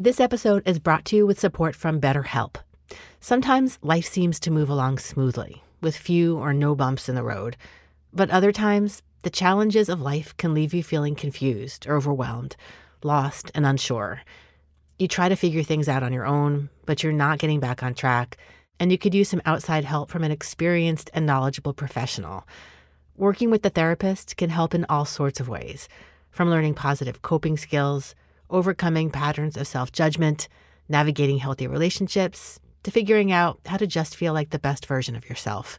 This episode is brought to you with support from BetterHelp. Sometimes life seems to move along smoothly, with few or no bumps in the road. But other times, the challenges of life can leave you feeling confused or overwhelmed, lost and unsure. You try to figure things out on your own, but you're not getting back on track, and you could use some outside help from an experienced and knowledgeable professional. Working with the therapist can help in all sorts of ways, from learning positive coping skills, overcoming patterns of self-judgment, navigating healthy relationships, to figuring out how to just feel like the best version of yourself.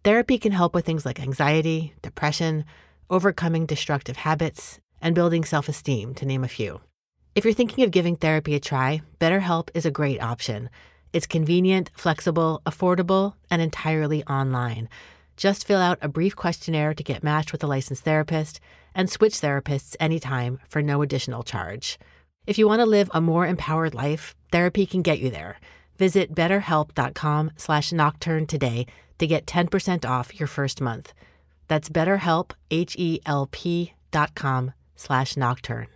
Therapy can help with things like anxiety, depression, overcoming destructive habits, and building self-esteem, to name a few. If you're thinking of giving therapy a try, BetterHelp is a great option. It's convenient, flexible, affordable, and entirely online. Just fill out a brief questionnaire to get matched with a licensed therapist and switch therapists anytime for no additional charge. If you want to live a more empowered life, therapy can get you there. Visit betterhelp.com/nocturne today to get 10% off your first month. That's BetterHelp, HELP.com/nocturne.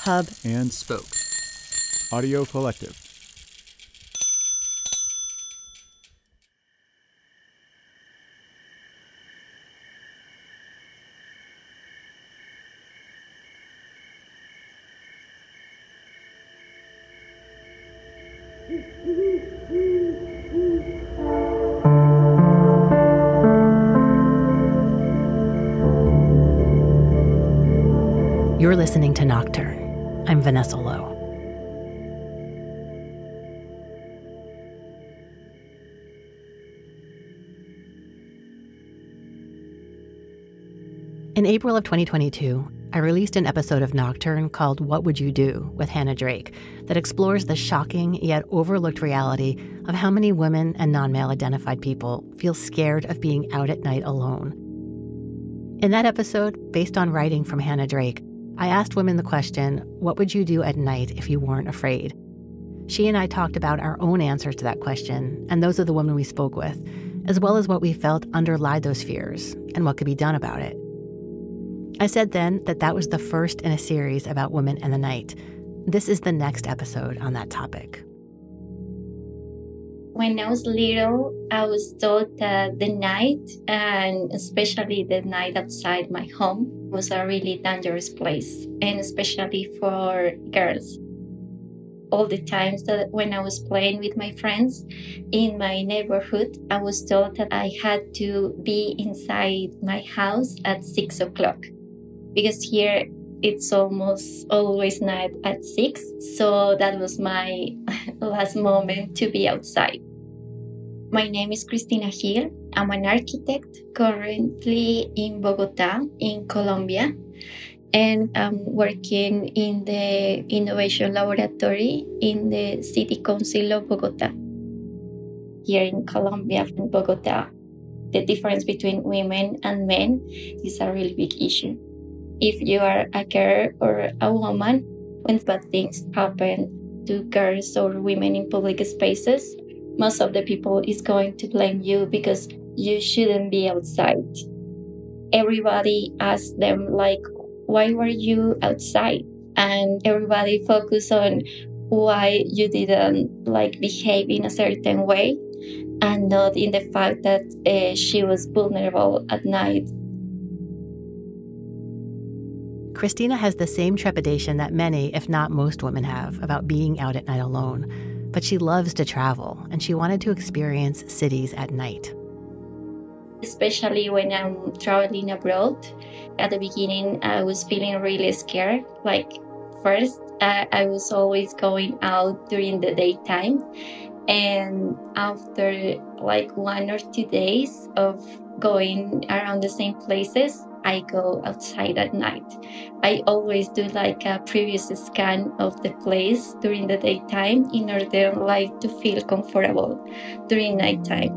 Hub and Spoke Audio Collective. You're listening to Nocturne. I'm Vanessa Lowe. In April of 2022, I released an episode of Nocturne called What Would You Do with Hannah Drake that explores the shocking yet overlooked reality of how many women and non-male identified people feel scared of being out at night alone. In that episode, based on writing from Hannah Drake, I asked women the question, what would you do at night if you weren't afraid? She and I talked about our own answers to that question and those of the women we spoke with, as well as what we felt underlied those fears and what could be done about it. I said then that that was the first in a series about women and the night. This is the next episode on that topic. When I was little, I was taught that the night, and especially the night outside my home, was a really dangerous place, and especially for girls. All the times that when I was playing with my friends in my neighborhood, I was told that I had to be inside my house at 6 o'clock. Because here it's almost always night at 6, so that was my last moment to be outside. My name is Christina Gil. I'm an architect currently in Bogota, in Colombia, and I'm working in the Innovation Laboratory in the City Council of Bogota. Here in Colombia, in Bogota, the difference between women and men is a really big issue. If you are a girl or a woman, when bad things happen to girls or women in public spaces, most of the people is going to blame you because you shouldn't be outside. Everybody asks them, like, why were you outside? And everybody focus on why you didn't behave in a certain way and not in the fact that she was vulnerable at night. Christina has the same trepidation that many, if not most women have about being out at night alone. But she loves to travel, and she wanted to experience cities at night. Especially when I'm traveling abroad. At the beginning, I was feeling really scared. First, I was always going out during the daytime. And after 1 or 2 days of going around the same places, I go outside at night. I always do a previous scan of the place during the daytime in order to feel comfortable during nighttime.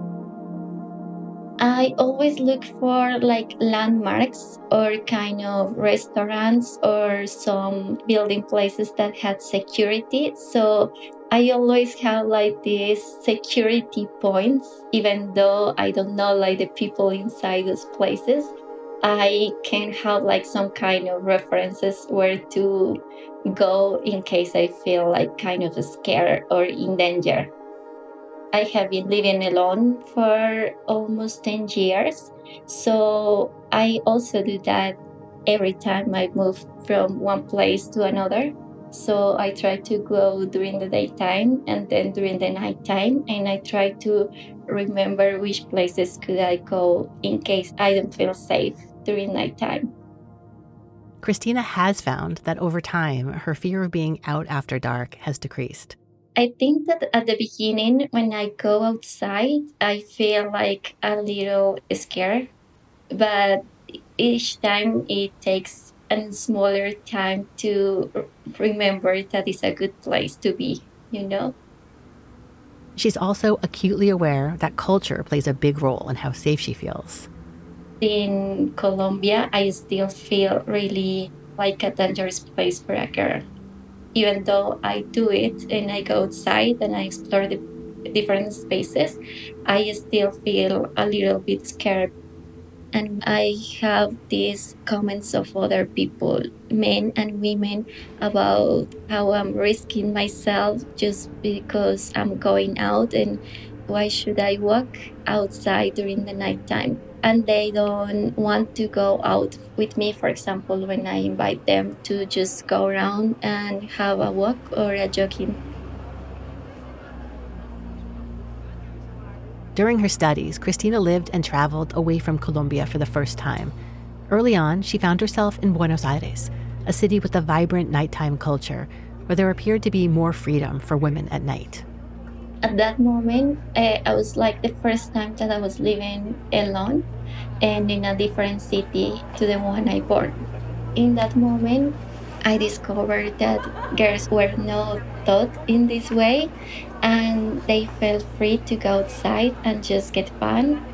I always look for landmarks or kind of restaurants or some building places that had security. So I always have these security points, even though I don't know the people inside those places. I can have like some kind of references where to go in case I feel like kind of scared or in danger. I have been living alone for almost 10 years. So I also do that every time I move from one place to another. So I try to go during the daytime and then during the nighttime. And I try to remember which places could I go in case I don't feel safe during nighttime. Christina has found that over time, her fear of being out after dark has decreased. I think that at the beginning, when I go outside, I feel like a little scared, but each time it takes a smaller time to remember that it's a good place to be, you know? She's also acutely aware that culture plays a big role in how safe she feels. In Colombia, I still feel really like a dangerous place for a girl. Even though I do it and I go outside and I explore the different spaces, I still feel a little bit scared. And I have these comments of other people, men and women, about how I'm risking myself just because I'm going out and why should I walk outside during the nighttime? And they don't want to go out with me, for example, when I invite them to just go around and have a walk or a jogging. During her studies, Christina lived and traveled away from Colombia for the first time. Early on, she found herself in Buenos Aires, a city with a vibrant nighttime culture where there appeared to be more freedom for women at night. At that moment, I was like the first time that I was living alone and in a different city to the one I born. In that moment, I discovered that girls were not taught in this way and they felt free to go outside and just get fun.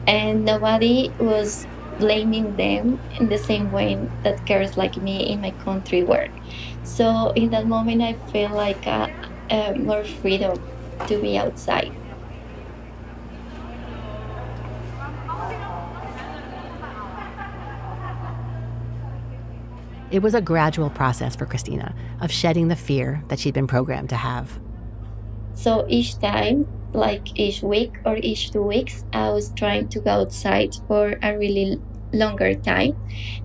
And nobody was blaming them in the same way that girls like me in my country were. So in that moment, I feel like more freedom to be outside. It was a gradual process for Christina of shedding the fear that she'd been programmed to have. So each time, like each week or each 2 weeks, I was trying to go outside for a really longer time,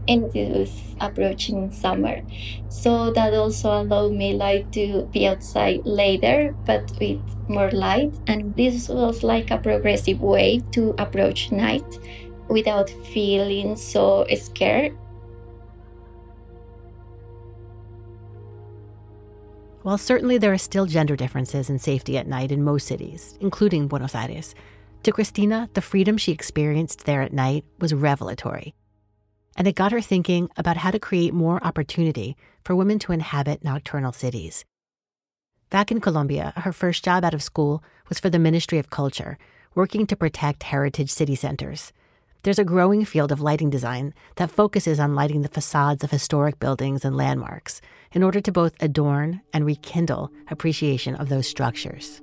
and it was approaching summer. So that also allowed me like to be outside later, but with more light. And this was like a progressive way to approach night without feeling so scared. While certainly there are still gender differences in safety at night in most cities, including Buenos Aires, to Christina, the freedom she experienced there at night was revelatory. And it got her thinking about how to create more opportunity for women to inhabit nocturnal cities. Back in Colombia, her first job out of school was for the Ministry of Culture, working to protect heritage city centers. There's a growing field of lighting design that focuses on lighting the facades of historic buildings and landmarks in order to both adorn and rekindle appreciation of those structures.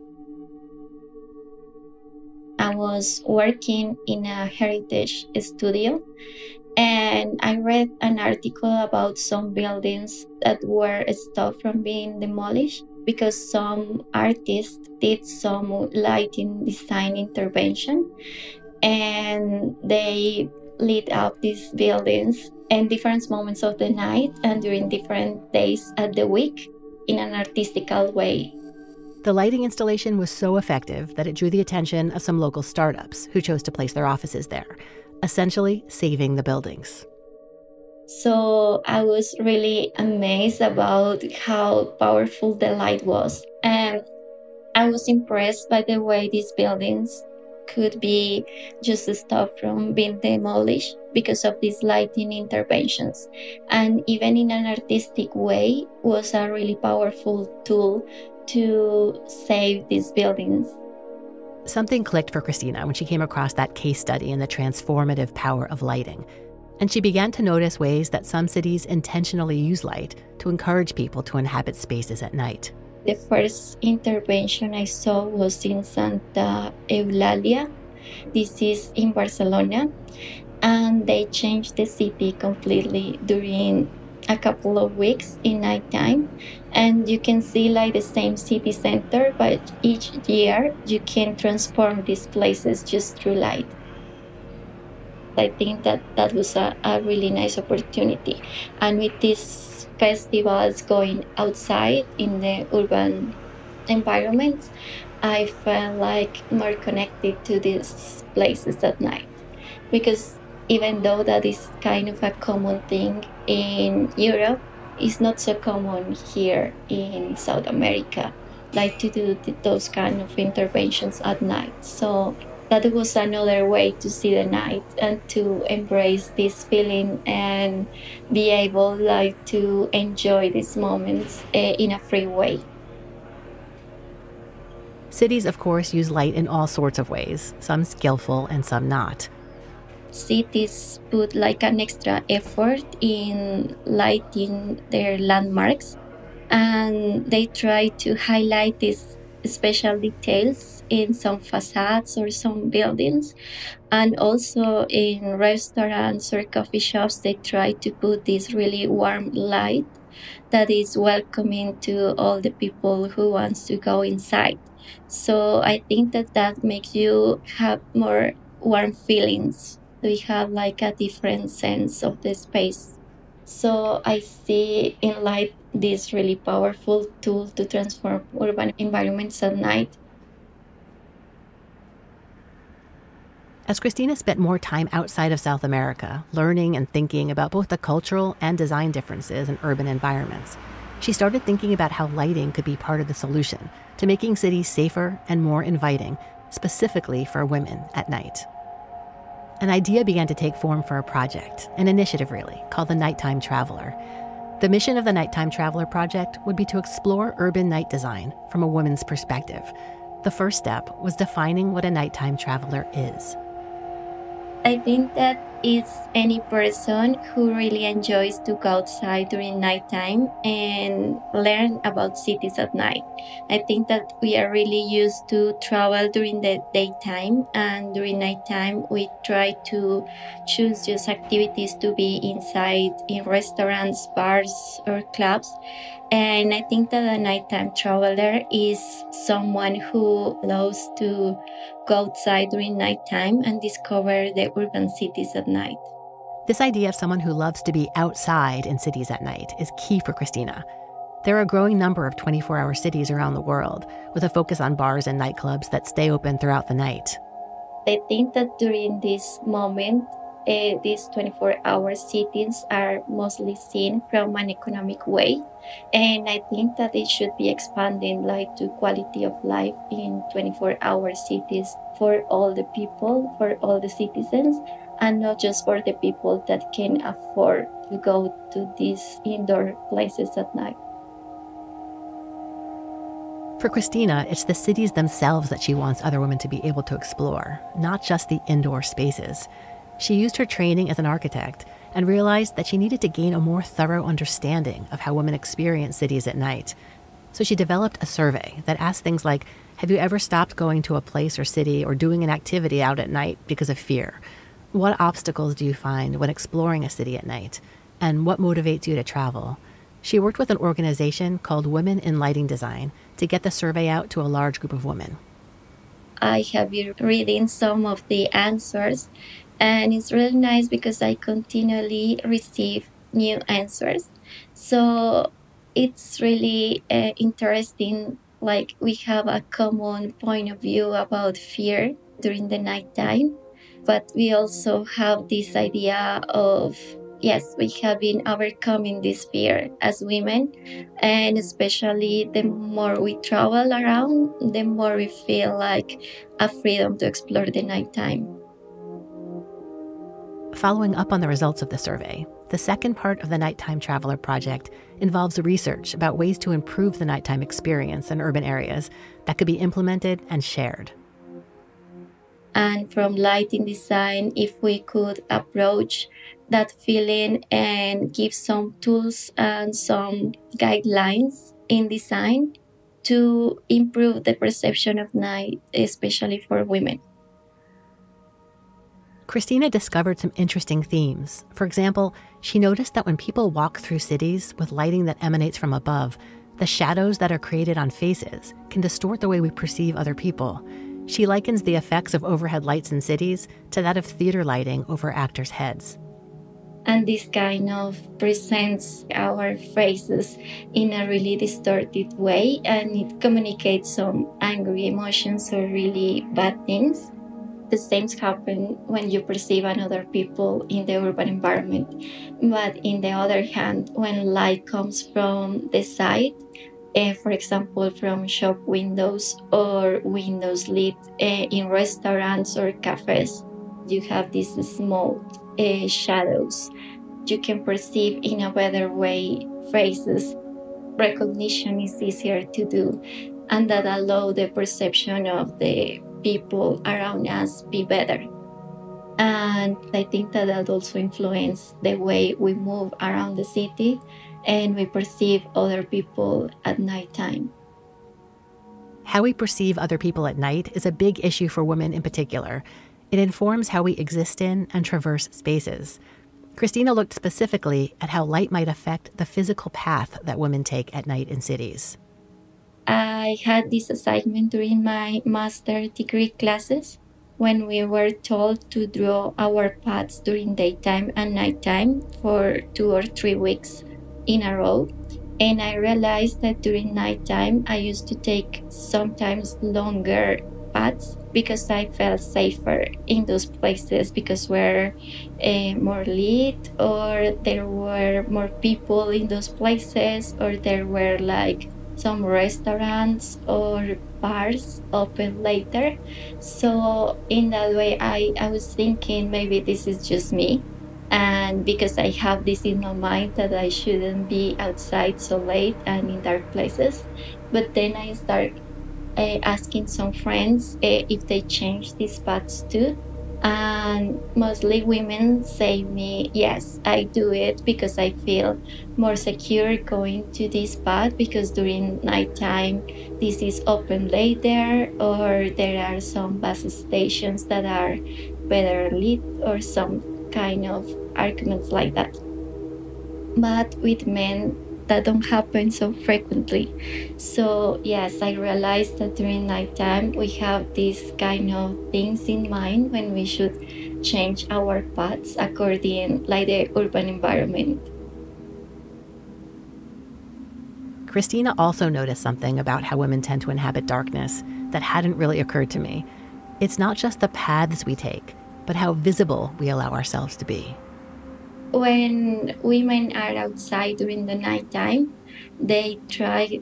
I was working in a heritage studio, and I read an article about some buildings that were stopped from being demolished because some artists did some lighting design intervention, and they lit up these buildings in different moments of the night and during different days of the week in an artistical way. The lighting installation was so effective that it drew the attention of some local startups who chose to place their offices there, essentially saving the buildings. So I was really amazed about how powerful the light was. And I was impressed by the way these buildings could be just stopped from being demolished because of these lighting interventions. And even in an artistic way, was a really powerful tool to save these buildings. Something clicked for Christina when she came across that case study in the transformative power of lighting. And she began to notice ways that some cities intentionally use light to encourage people to inhabit spaces at night. The first intervention I saw was in Santa Eulalia. This is in Barcelona. and they changed the city completely during a couple of weeks in nighttime. And you can see like the same city center, but each year you can transform these places just through light. I think that that was a really nice opportunity. And with these festivals going outside in the urban environments, I felt like more connected to these places at night. Because even though that is kind of a common thing in Europe, it's not so common here in South America, like to do those kind of interventions at night. So that was another way to see the night and to embrace this feeling and be able like to enjoy these moments in a free way. Cities, of course, use light in all sorts of ways, some skillful and some not. Cities put like an extra effort in lighting their landmarks, and they try to highlight these special details in some facades or some buildings. And also in restaurants or coffee shops, they try to put this really warm light that is welcoming to all the people who wants to go inside. So I think that that makes you have more warm feelings. We have like a different sense of the space. So I see in light this really powerful tool to transform urban environments at night. As Christina spent more time outside of South America, learning and thinking about both the cultural and design differences in urban environments, she started thinking about how lighting could be part of the solution to making cities safer and more inviting, specifically for women at night. An idea began to take form for a project, an initiative really, called the Nightttime Traveller. The mission of the Nightttime Traveller project would be to explore urban night design from a woman's perspective. The first step was defining what a nighttime traveler is. I think that it's any person who really enjoys to go outside during nighttime and learn about cities at night. I think that we are really used to travel during the daytime, and during nighttime we try to choose just activities to be inside in restaurants, bars, or clubs. And I think that a nighttime traveler is someone who loves to go outside during nighttime and discover the urban cities at night. This idea of someone who loves to be outside in cities at night is key for Christina. There are a growing number of 24-hour cities around the world, with a focus on bars and nightclubs that stay open throughout the night. I think that during this moment, these 24-hour cities are mostly seen from an economic way. And I think that it should be expanding like to quality of life in 24-hour cities for all the people, for all the citizens, and not just for the people that can afford to go to these indoor places at night. For Christina, it's the cities themselves that she wants other women to be able to explore, not just the indoor spaces. She used her training as an architect and realized that she needed to gain a more thorough understanding of how women experience cities at night. So she developed a survey that asked things like, have you ever stopped going to a place or city or doing an activity out at night because of fear? What obstacles do you find when exploring a city at night? And what motivates you to travel? She worked with an organization called Women in Lighting Design to get the survey out to a large group of women. I have been reading some of the answers, and it's really nice because I continually receive new answers. So it's really interesting. Like we have a common point of view about fear during the nighttime, but we also have this idea of yes, we have been overcoming this fear as women, and especially the more we travel around, the more we feel like a freedom to explore the nighttime. Following up on the results of the survey, the second part of the Nightttime Traveller project involves research about ways to improve the nighttime experience in urban areas that could be implemented and shared. And from lighting design, if we could approach that feeling and give some tools and some guidelines in design to improve the perception of night, especially for women. Christina discovered some interesting themes. For example, she noticed that when people walk through cities with lighting that emanates from above, the shadows that are created on faces can distort the way we perceive other people. She likens the effects of overhead lights in cities to that of theater lighting over actors' heads. And this kind of presents our faces in a really distorted way, and it communicates some angry emotions or really bad things. The same happen when you perceive another people in the urban environment. But in the other hand, when light comes from the side, for example, from shop windows or windows lit in restaurants or cafes, you have these small shadows. You can perceive in a better way faces. Recognition is easier to do, and that allow the perception of the people around us be better. And I think that also influences the way we move around the city and we perceive other people at nighttime. How we perceive other people at night is a big issue for women in particular. It informs how we exist in and traverse spaces. Christina looked specifically at how light might affect the physical path that women take at night in cities. I had this assignment during my master degree classes when we were told to draw our paths during daytime and nighttime for 2 or 3 weeks in a row. And I realized that during nighttime, I used to take sometimes longer paths because I felt safer in those places because we're more lit, or there were more people in those places, or there were like some restaurants or bars open later. So in that way, I was thinking maybe this is just me. And because I have this in my mind that I shouldn't be outside so late and in dark places. But then I start asking some friends if they change these paths too. And mostly women say me, yes, I do it because I feel more secure going to this path because during nighttime this is open later, or there are some bus stations that are better lit, or some kind of arguments like that. But with men, that don't happen so frequently. So yes, I realized that during nighttime we have these kind of things in mind when we should change our paths according like the urban environment. Christina also noticed something about how women tend to inhabit darkness that hadn't really occurred to me. It's not just the paths we take, but how visible we allow ourselves to be. When women are outside during the nighttime, we try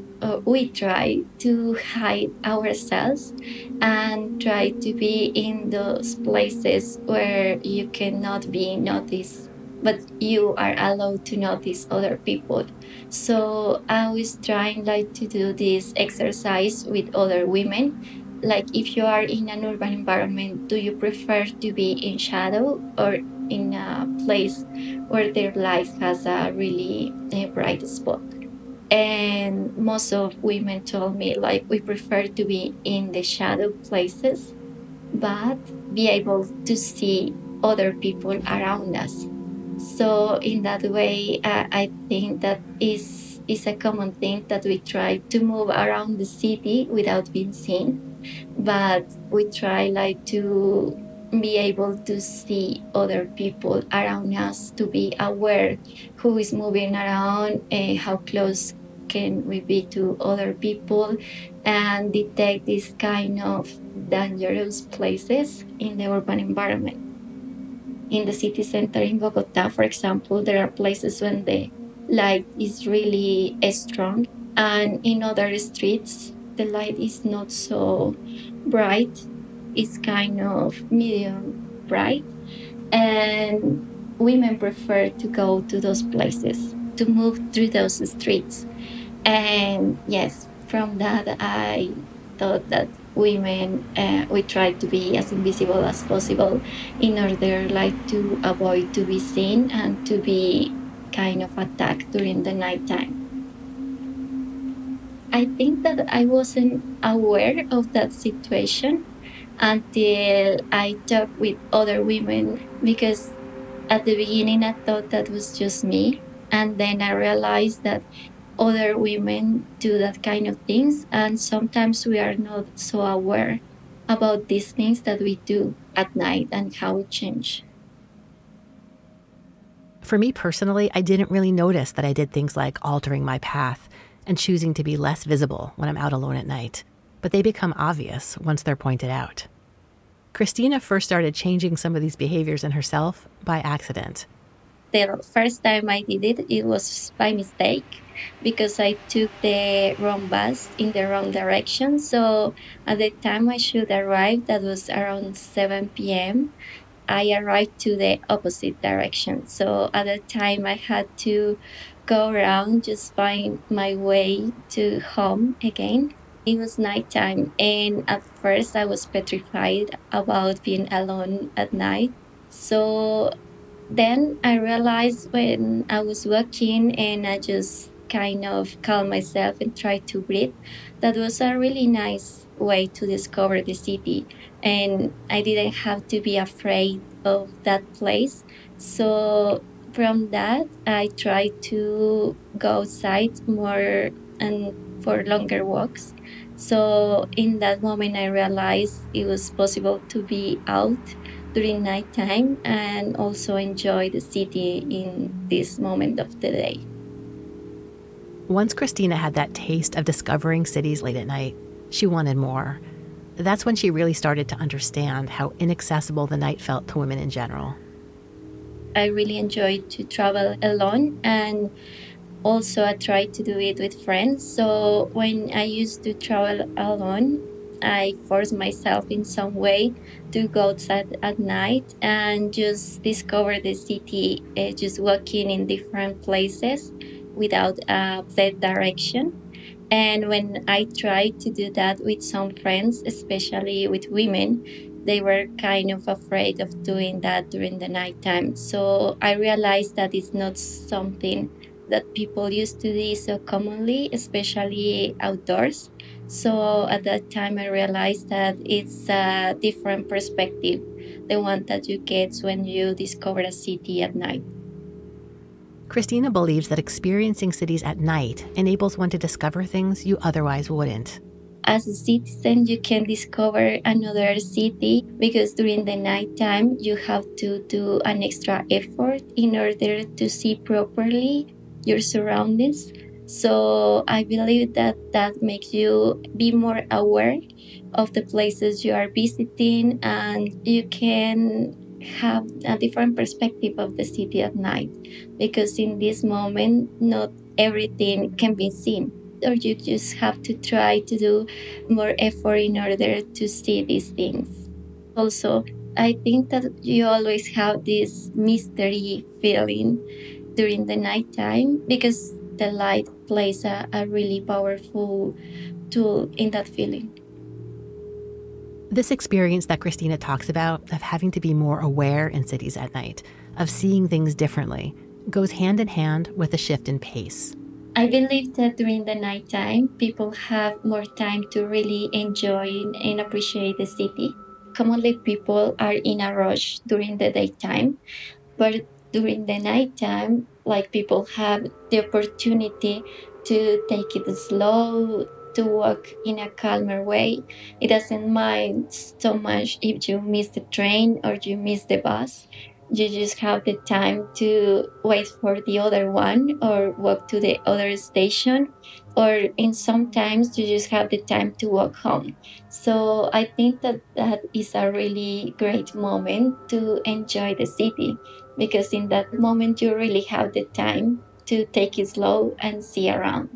to hide ourselves and try to be in those places where you cannot be noticed, but you are allowed to notice other people. So I was trying like to do this exercise with other women. Like if you are in an urban environment, do you prefer to be in shadow or in a place where their light has a really bright spot? And most of women told me like we prefer to be in the shadow places, but be able to see other people around us. So in that way, I think that is a common thing that we try to move around the city without being seen, but we try like to be able to see other people around us, to be aware who is moving around and how close can we be to other people, and detect this kind of dangerous places in the urban environment. In the city center in Bogota, for example, there are places when the light is really strong, and in other streets, the light is not so bright. It's kind of medium bright. And women prefer to go to those places, to move through those streets. And yes, from that, I thought that women, we try to be as invisible as possible in order like to avoid to be seen and to be kind of attacked during the nighttime. I think that I wasn't aware of that situation until I talked with other women, because at the beginning I thought that was just me. And then I realized that other women do that kind of things. And sometimes we are not so aware about these things that we do at night and how it change. For me personally, I didn't really notice that I did things like altering my path and choosing to be less visible when I'm out alone at night. But they become obvious once they're pointed out. Christina first started changing some of these behaviors in herself by accident. The first time I did it, it was by mistake, because I took the wrong bus in the wrong direction. So at the time I should arrive, that was around 7 p.m., I arrived to the opposite direction. So at the time I had to go around, just find my way to home again. It was nighttime, and at first I was petrified about being alone at night. So then I realized when I was walking and I just kind of calm myself and try to breathe, that was a really nice way to discover the city. And I didn't have to be afraid of that place. So from that, I tried to go outside more and for longer walks. So in that moment, I realized it was possible to be out during nighttime and also enjoy the city in this moment of the day. Once Christina had that taste of discovering cities late at night, she wanted more. That's when she really started to understand how inaccessible the night felt to women in general. I really enjoyed to travel alone, and also I tried to do it with friends. So when I used to travel alone, I forced myself in some way to go outside at night and just discover the city, just walking in different places without a set direction. And when I tried to do that with some friends, especially with women, they were kind of afraid of doing that during the nighttime. So I realized that it's not something that people used to do so commonly, especially outdoors. So at that time, I realized that it's a different perspective, the one that you get when you discover a city at night. Christina believes that experiencing cities at night enables one to discover things you otherwise wouldn't. As a citizen, you can discover another city, because during the nighttime, you have to do an extra effort in order to see properly your surroundings. So I believe that that makes you be more aware of the places you are visiting, and you can have a different perspective of the city at night, because in this moment, not everything can be seen, or you just have to try to do more effort in order to see these things. Also, I think that you always have this mystery feeling during the nighttime, because the light plays a really powerful tool in that feeling. This experience that Christina talks about of having to be more aware in cities at night, of seeing things differently, goes hand in hand with a shift in pace. I believe that during the nighttime, people have more time to really enjoy and appreciate the city. Commonly, people are in a rush during the daytime, but during the nighttime, like, people have the opportunity to take it slow, to walk in a calmer way. It doesn't mind so much if you miss the train or you miss the bus. You just have the time to wait for the other one or walk to the other station, or in sometimes you just have the time to walk home. So I think that that is a really great moment to enjoy the city, because in that moment you really have the time to take it slow and see around.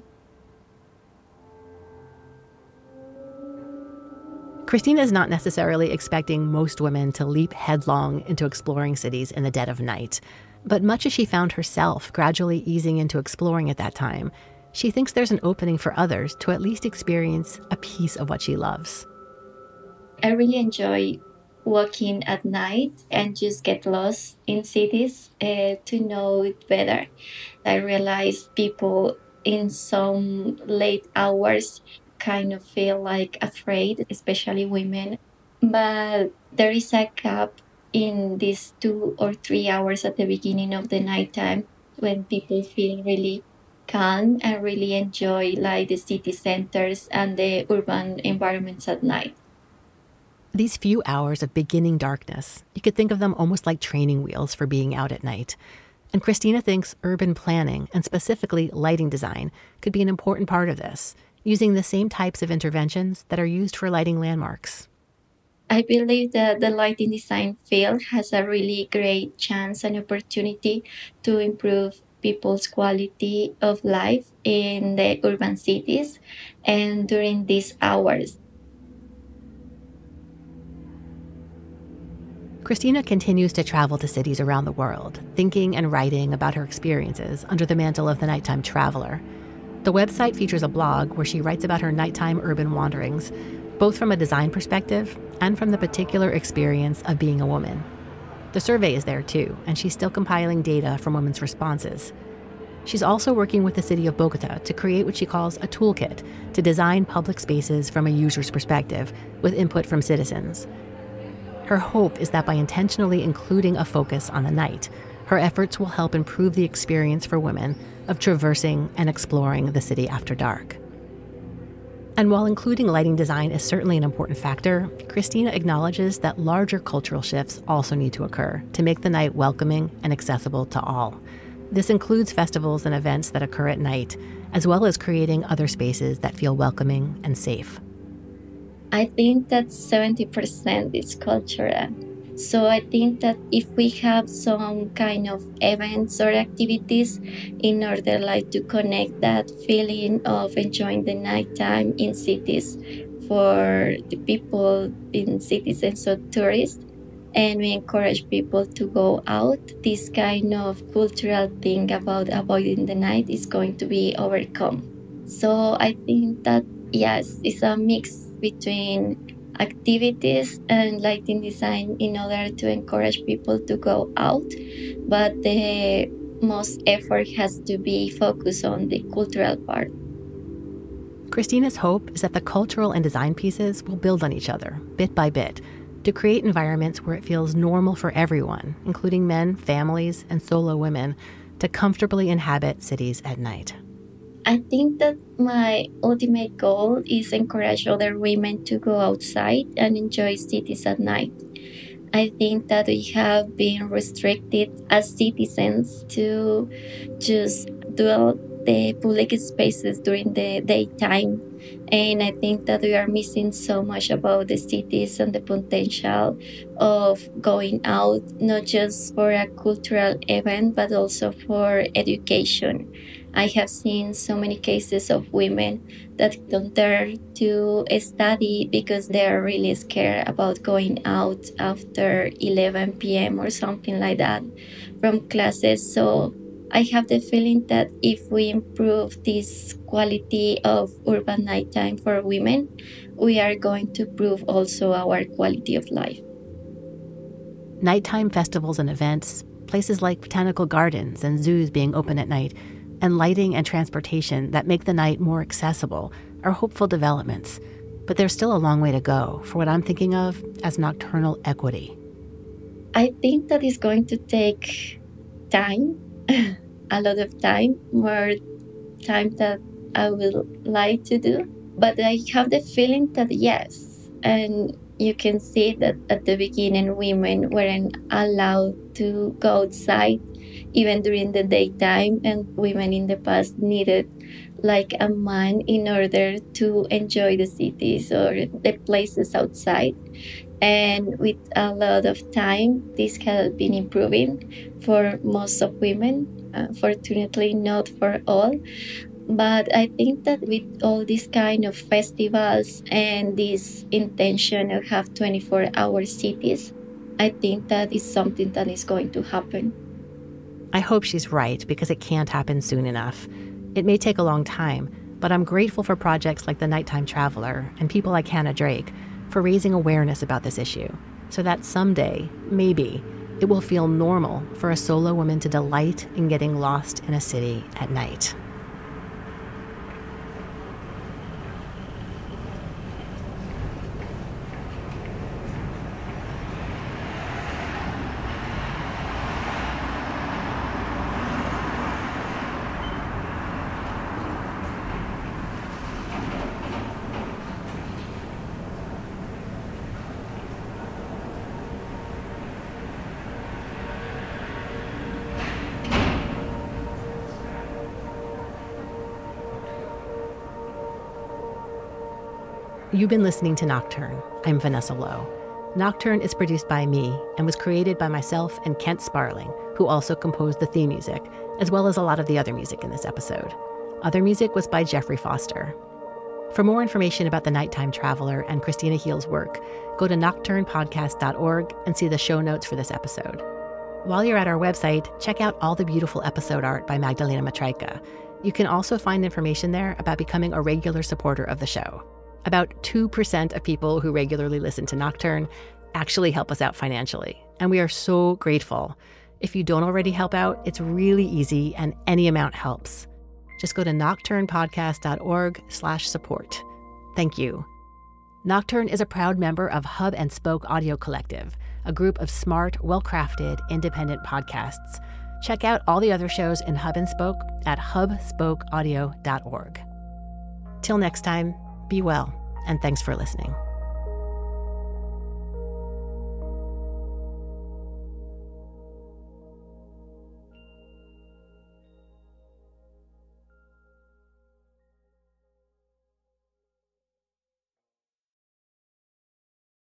Christina is not necessarily expecting most women to leap headlong into exploring cities in the dead of night. But much as she found herself gradually easing into exploring at that time, she thinks there's an opening for others to at least experience a piece of what she loves. I really enjoy walking at night and just get lost in cities to know it better. I realize people in some late hours kind of feel like afraid, especially women. but there is a gap in these 2 or 3 hours at the beginning of the nighttime when people feel really calm and really enjoy like the city centers and the urban environments at night. These few hours of beginning darkness, you could think of them almost like training wheels for being out at night. And Christina thinks urban planning, and specifically lighting design, could be an important part of this, using the same types of interventions that are used for lighting landmarks. I believe that the lighting design field has a really great chance and opportunity to improve people's quality of life in the urban cities and during these hours. Christina continues to travel to cities around the world, thinking and writing about her experiences under the mantle of the Nightttime Traveller. The website features a blog where she writes about her nighttime urban wanderings, both from a design perspective and from the particular experience of being a woman. The survey is there too, and she's still compiling data from women's responses. She's also working with the city of Bogota to create what she calls a toolkit to design public spaces from a user's perspective, with input from citizens. Her hope is that by intentionally including a focus on the night, her efforts will help improve the experience for women of traversing and exploring the city after dark. And while including lighting design is certainly an important factor, Christina acknowledges that larger cultural shifts also need to occur to make the night welcoming and accessible to all. This includes festivals and events that occur at night, as well as creating other spaces that feel welcoming and safe. I think that 70% is cultural. So I think that if we have some kind of events or activities in order like to connect that feeling of enjoying the nighttime in cities for the people in cities and so tourists, and we encourage people to go out, this kind of cultural thing about avoiding the night is going to be overcome. So I think that, yes, it's a mix between activities and lighting design in order to encourage people to go out, but the most effort has to be focused on the cultural part. Christina's hope is that the cultural and design pieces will build on each other, bit by bit, to create environments where it feels normal for everyone, including men, families, and solo women, to comfortably inhabit cities at night. I think that my ultimate goal is encourage other women to go outside and enjoy cities at night. I think that we have been restricted as citizens to just dwell the public spaces during the daytime. And I think that we are missing so much about the cities and the potential of going out, not just for a cultural event, but also for education. I have seen so many cases of women that don't dare to study because they're really scared about going out after 11 p.m. or something like that from classes. So I have the feeling that if we improve this quality of urban nighttime for women, we are going to improve also our quality of life. Nighttime festivals and events, places like botanical gardens and zoos being open at night, and lighting and transportation that make the night more accessible are hopeful developments. But there's still a long way to go for what I'm thinking of as nocturnal equity. I think that is going to take time, a lot of time, more time that I would like to do. But I have the feeling that yes, and you can see that at the beginning women weren't allowed to go outside even during the daytime, and women in the past needed like a man in order to enjoy the cities or the places outside. And with a lot of time, this has been improving for most of women. Fortunately, not for all. But I think that with all these kind of festivals and this intention of have 24-hour cities, I think that is something that is going to happen. I hope she's right, because it can't happen soon enough. It may take a long time, but I'm grateful for projects like the Nightttime Traveller and people like Hannah Drake for raising awareness about this issue, so that someday, maybe, it will feel normal for a solo woman to delight in getting lost in a city at night. You've been listening to Nocturne. I'm Vanessa Lowe. Nocturne is produced by me and was created by myself and Kent Sparling, who also composed the theme music, as well as a lot of the other music in this episode. Other music was by Jeffrey Foster. For more information about the Nightttime Traveller and Christina Gil's work, go to nocturnepodcast.org and see the show notes for this episode. While you're at our website, check out all the beautiful episode art by Magdalena Matrajka. You can also find information there about becoming a regular supporter of the show. About 2% of people who regularly listen to Nocturne actually help us out financially, and we are so grateful. If you don't already help out, it's really easy and any amount helps. Just go to nocturnepodcast.org/support. Thank you. Nocturne is a proud member of Hub and Spoke Audio Collective, a group of smart, well-crafted, independent podcasts. Check out all the other shows in Hub and Spoke at hubspokeaudio.org. Till next time, be well, and thanks for listening.